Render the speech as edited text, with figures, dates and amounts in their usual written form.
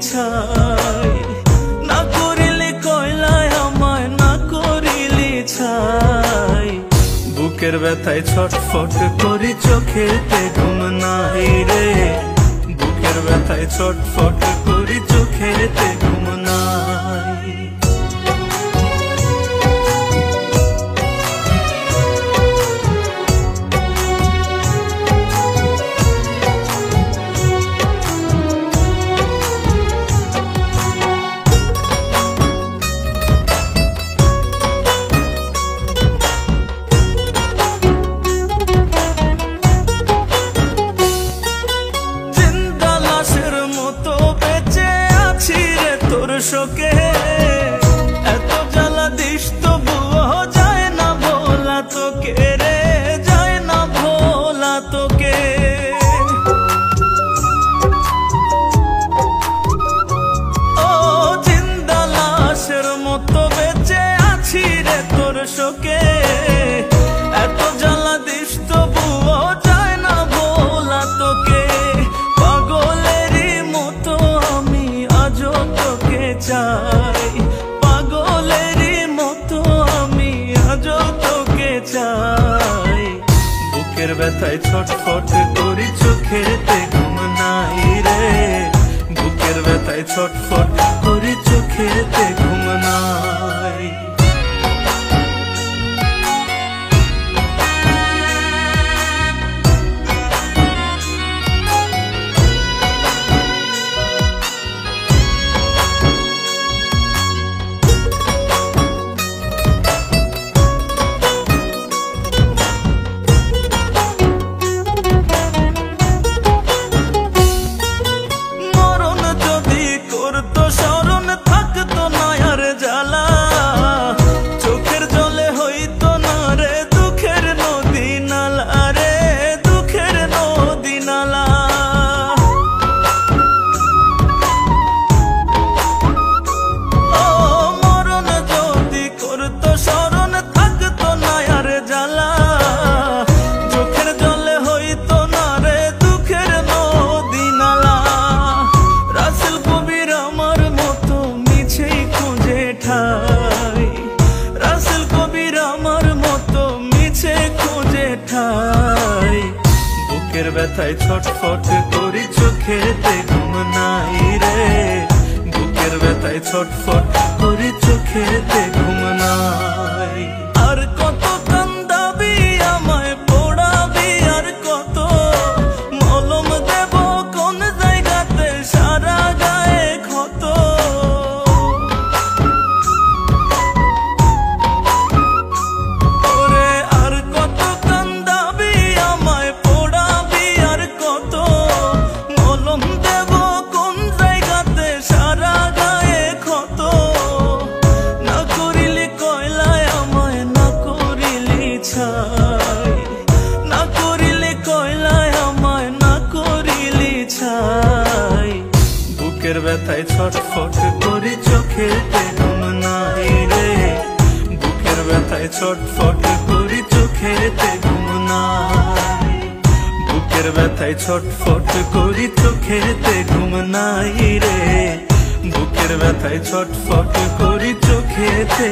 ছাই, না করিলে কয়লায় আমায় না করিলে ছাই। বুকের ব্যথায় ছটফট করি চোখেতে ঘুম নাই রে, বুকের ব্যথায় ছটফট করি চোখেতে ঘুম নাই। শোকে এত জ্বালা দিস তবুও যায় না ভোলা তোকে রে, যায় না ভোলা তোকে। ও জিন্দা লাশের মতো বেঁচে আছি রে তোর শোকে, এত জ্বালা দিস তবুও যায় না ভোলা তোকে। পাগলেরই মতো আমি আজও তোকে চাই, পাগলেরই মতো আমি আজও তোকে চাই। বুকের ব্যথায় ছটফট করি চোখেতে ঘুম নাই রে, বুকের ব্যথায় ছটফট করি চোখেতে ঘুম নাই। রাসেল কবির আমার মতো মিছে খুঁজে ঠাই, বুকের ব্যথায় ছটফট করি চোখেতে ঘুম নাই রে, বুকের ব্যথায় ছটফট করি চোখেতে ঘুম নাই। আর কত কান্দাবি আমায় পোড়াবি, আর কত মলম দেব কোন জায়গাতে সারা গায়ে ক্ষত। না করিলে কয়লায় আমায় না করিলে ছাই, বুকের ব্যথায় ছটফট করি চোখেতে ঘুম নাই রে, বুকের ব্যথায় ছটফট করি চোখেতে ঘুম নাই। বুকের ব্যথায় ছটফট করি চোখেতে ঘুম নাই রে, বুকের ব্যথায় ছটফট করি চোখেতে